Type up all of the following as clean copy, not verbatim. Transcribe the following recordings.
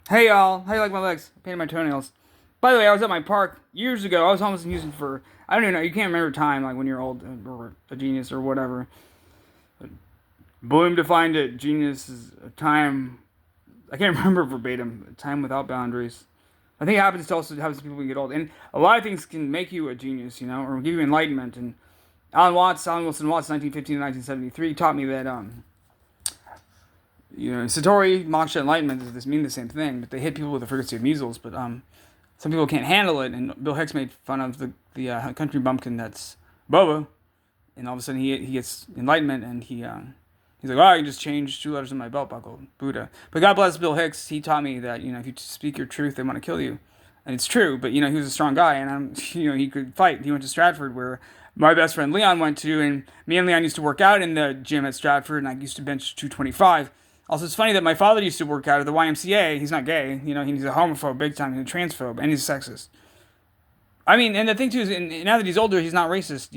Hey y'all, how you like my legs? I painted my toenails. By the way, I was at my park years ago. I was almost using for I don't even know. You can't remember time like when you're old or a genius or whatever. Bloom defined it. Genius is a time. I can't remember verbatim. A time without boundaries. I think it happens to also happens to people when you get old, and a lot of things can make you a genius, or give you enlightenment. And Alan Wilson Watts, 1915 to 1973, taught me that Satori, moksha, enlightenment this mean the same thing, but they hit people with the frequency of measles. But some people can't handle it, and Bill Hicks made fun of the country bumpkin that's Boba, and all of a sudden he gets enlightenment, and he's like, oh, I can just change two letters in my belt buckle, Buddha. But God bless Bill Hicks. He taught me that if you speak your truth, they want to kill you, and it's true. But he was a strong guy, and he could fight. He went to Stratford where my best friend Leon went to, and me and Leon used to work out in the gym at Stratford, and I used to bench 225. Also, it's funny that my father used to work out at the YMCA. He's not gay. He's a homophobe big time. He's a transphobe, and he's a sexist. I mean, and the thing too is, now that he's older, he's not racist,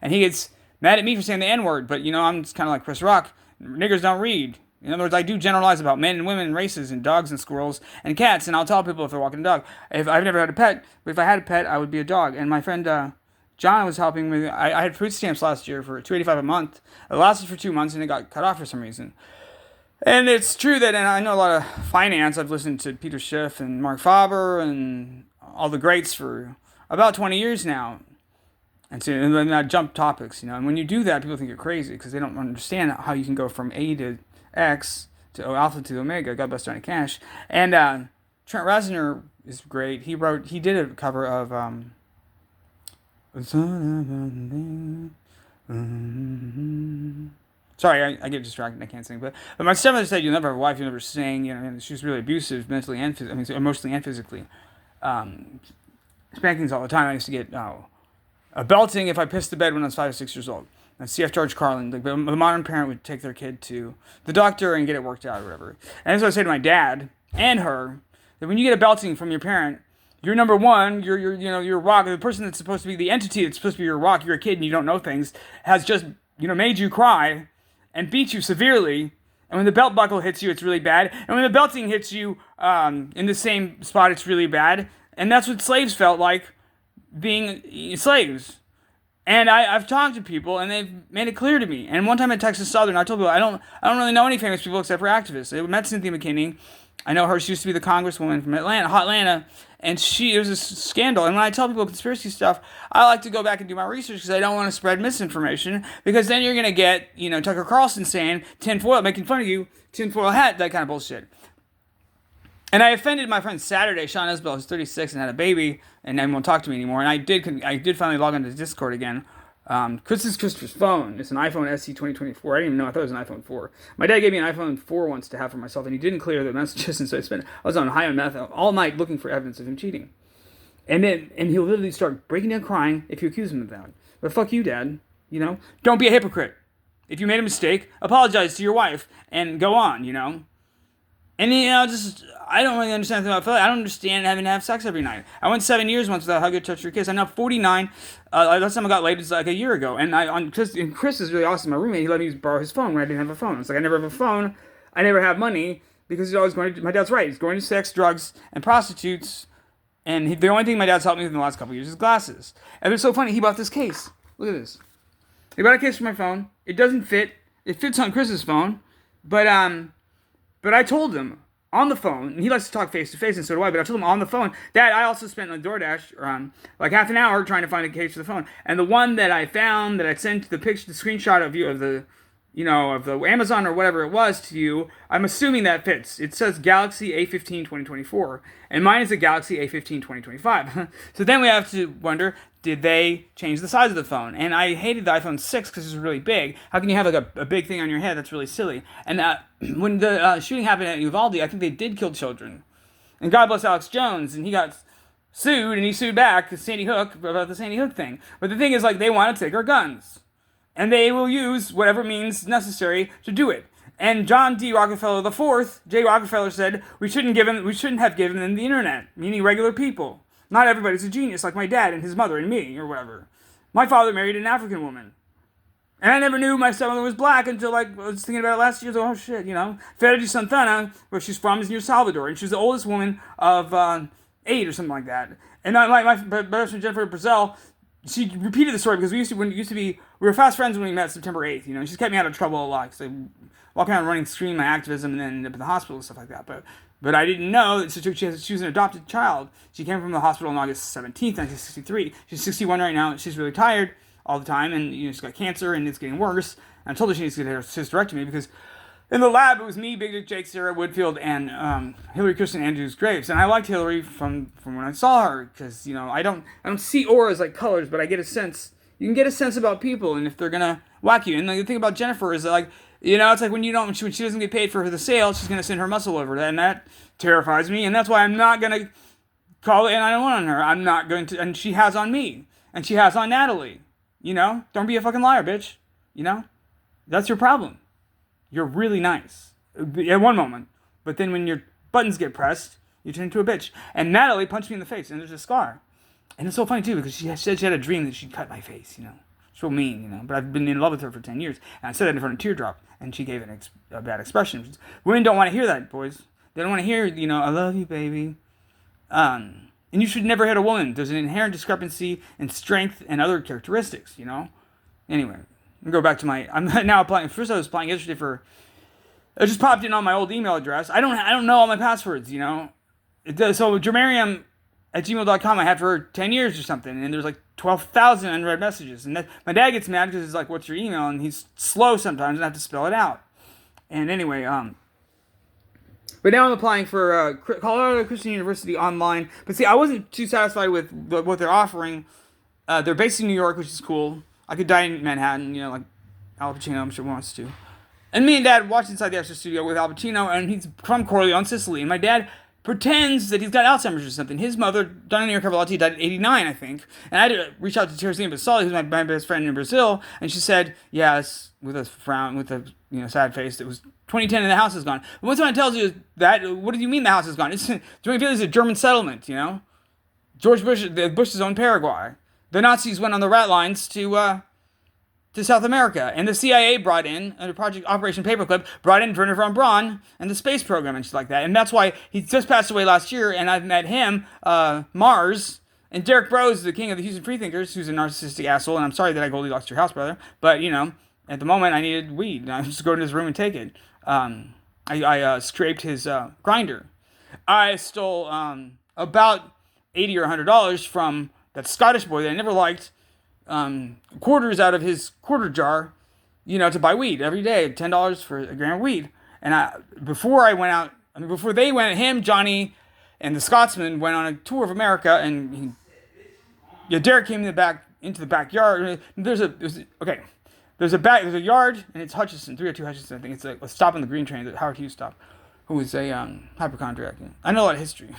and he gets mad at me for saying the N word, but I'm just kind of like Chris Rock. Niggers don't read. In other words, I do generalize about men and women and races and dogs and squirrels and cats, and I'll tell people if they're walking a dog. If I've never had a pet, but if I had a pet, I would be a dog. And my friend John was helping me. I had food stamps last year for $2.85 a month. It lasted for 2 months, and it got cut off for some reason. And it's true that, and I know a lot of finance. I've listened to Peter Schiff and Mark Faber and all the greats for about 20 years now. And then I jump topics, And when you do that, people think you're crazy because they don't understand how you can go from A to X to Alpha to Omega. God bless Johnny Cash. And Trent Reznor is great. He did a cover of Sorry, I get distracted. I can't sing. But my stepmother said, "You'll never have a wife. You'll never sing." And she was really abusive, mentally and emotionally and physically. Um, Spankings all the time. I used to get a belting if I pissed the bed when I was 5 or 6 years old. And C.F. George Carlin, the modern parent would take their kid to the doctor and get it worked out or whatever. And that's what I say to my dad and her, that when you get a belting from your parent, you're number one, you're a rock. The person that's supposed to be the entity that's supposed to be your rock, you're a kid and you don't know things, has just, made you cry and beat you severely. And when the belt buckle hits you, it's really bad. And when the belting hits you in the same spot, it's really bad. And that's what slaves felt like being slaves. And I've talked to people, and they've made it clear to me. And one time at Texas Southern, I told people I don't really know any famous people except for activists. I met Cynthia McKinney. I know her. She used to be the congresswoman from Atlanta, and it was a scandal. And when I tell people conspiracy stuff, I like to go back and do my research because I don't want to spread misinformation. Because then you're gonna get Tucker Carlson saying tinfoil, making fun of you, tinfoil hat, that kind of bullshit. And I offended my friend Saturday, Sean Isbell, who's 36 and had a baby, and then won't talk to me anymore. And I did finally log into Discord again. Christopher's phone. It's an iPhone SE 2024. I didn't even know. I thought it was an iPhone 4. My dad gave me an iPhone 4 once to have for myself, and he didn't clear the messages, and so I was on high on meth all night looking for evidence of him cheating. And he'll literally start breaking down crying if you accuse him of that. But fuck you, Dad. Don't be a hypocrite. If you made a mistake, apologize to your wife and go on. And I don't really understand anything about Philly. I don't understand having to have sex every night. I went 7 years once without a hug, or touch, or kiss. I'm now 49. Last time I got laid was like a year ago. And Chris is really awesome. My roommate, he let me borrow his phone when I didn't have a phone. It's like I never have a phone. I never have money because he's always going to. My dad's right. He's going to sex, drugs, and prostitutes. And the only thing my dad's helped me with in the last couple of years is glasses. And it's so funny. He bought this case. Look at this. He bought a case for my phone. It doesn't fit. It fits on Chris's phone, but I told him on the phone, and he likes to talk face to face, and so do I, but I told him on the phone, Dad, I also spent on DoorDash like half an hour trying to find a case for the phone. And the one that I found, that I sent the screenshot of you, of the Amazon or whatever it was to you, I'm assuming that fits. It says Galaxy A15 2024, and mine is a Galaxy A15 2025. So then we have to wonder, did they change the size of the phone? And I hated the iPhone 6 because it was really big. How can you have like a big thing on your head? That's really silly. And when the shooting happened at Uvalde, I think they did kill children. And God bless Alex Jones, and he got sued, and he sued back to Sandy Hook about the Sandy Hook thing. But the thing is, like, they want to take our guns. And they will use whatever means necessary to do it. And John D. Rockefeller IV, J. Rockefeller, said we shouldn't have given them the internet, meaning regular people. Not everybody's a genius like my dad and his mother and me or whatever. My father married an African woman. And I never knew my stepmother was black until, like, I was thinking about it last year. Oh, shit, Fera de Santana, where she's from, is near Salvador. And she's the oldest woman of 8 or something like that. And my best friend Jennifer Brazell, she repeated the story because we were fast friends when we met September 8th. She's kept me out of trouble a lot because I walk around running, screaming my activism, and then end up in the hospital and stuff like that. But I didn't know that she was an adopted child. She came from the hospital on August 17th, 1963. She's 61 right now. She's really tired all the time, and she's got cancer, and it's getting worse. And I told her she needs to get her hysterectomy because in the lab it was me, Big Dick Jake, Sarah Woodfield, and Hillary Kristen Andrews Graves. And I liked Hillary from when I saw her because I don't see auras like colors, but I get a sense. You can get a sense about people and if they're gonna whack you. And the thing about Jennifer is that, like, it's like when she doesn't get paid for the sale, she's gonna send her muscle over, and that terrifies me. And that's why I'm not gonna call it, and I don't want on her. I'm not going to, and she has on me, and she has on Natalie. Don't be a fucking liar, bitch. That's your problem. You're really nice at one moment, but then when your buttons get pressed, you turn into a bitch. And Natalie punched me in the face, and there's a scar. And it's so funny too because she said she had a dream that she'd cut my face. It's real mean. But I've been in love with her for 10 years, and I said that in front of Teardrop, and she gave a bad expression. Women don't want to hear that, boys. They don't want to hear, I love you, baby. And you should never hit a woman. There's an inherent discrepancy in strength and other characteristics. Anyway, I'll go back to I'm now applying. First, I was applying yesterday for. It just popped in on my old email address. I don't know all my passwords. It does. So Jermariam@gmail.com I had for 10 years or something, and there's like 12,000 unread messages. And my dad gets mad because he's like, "What's your email?" And he's slow sometimes, and I have to spell it out. And anyway, but now I'm applying for Colorado Christian University online. But see, I wasn't too satisfied with what they're offering. They're based in New York, which is cool. I could die in Manhattan, like Al Pacino, I'm sure wants to. And me and Dad watched Inside the Extra Studio with Al Pacino, and he's from Corleone, Sicily. And my dad pretends that he's got Alzheimer's or something. His mother, Donna Nero Cavalotti, died at 89, I think. And I had to reach out to Teresina Basali, who's my best friend in Brazil, and she said, yes, with a frown, with a sad face, it was 2010 and the house is gone. But when someone tells you that, what do you mean the house is gone? Do you feel it's a German settlement, George Bush's own Paraguay. The Nazis went on the rat lines to South America, and the CIA brought in, under Project Operation Paperclip, brought in Wernher von Braun and the space program and shit like that. And that's why he just passed away last year, and I've met him, Mars, and Derek Brose, the king of the Houston Freethinkers, who's a narcissistic asshole, and I'm sorry that I Goldilocks your house, brother, but, at the moment I needed weed. I just go to his room and take it. I scraped his grinder. I stole about $80 or $100 from that Scottish boy that I never liked, quarters out of his quarter jar, to buy weed every day, $10 for a gram of weed. And before they went, him, Johnny, and the Scotsman went on a tour of America, and Derek came into the backyard. There's a yard, and it's Hutchison, 302 Hutchison, I think. It's a stop on the green train, the Howard Hughes stop, who was a hypochondriac. I know a lot of history,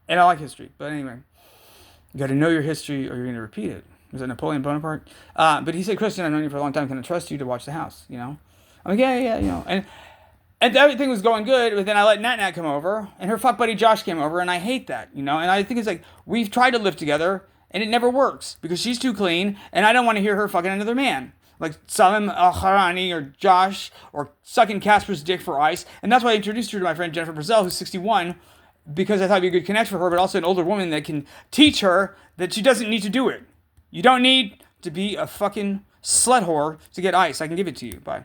and I like history, but anyway. You got to know your history or you're going to repeat it. Was that Napoleon Bonaparte? But he said, Christian, I've known you for a long time. Can I trust you to watch the house? I'm like, yeah. And everything was going good, but then I let Nat come over, and her fuck buddy Josh came over, and I hate that, And I think it's like, we've tried to live together, and it never works, because she's too clean, and I don't want to hear her fucking another man. Like Salim Al-Harani or Josh, or sucking Casper's dick for ice. And that's why I introduced her to my friend Jennifer Brazell, who's 61, because I thought it'd be a good connect for her, but also an older woman that can teach her that she doesn't need to do it. You don't need to be a fucking slut whore to get ice. I can give it to you. Bye.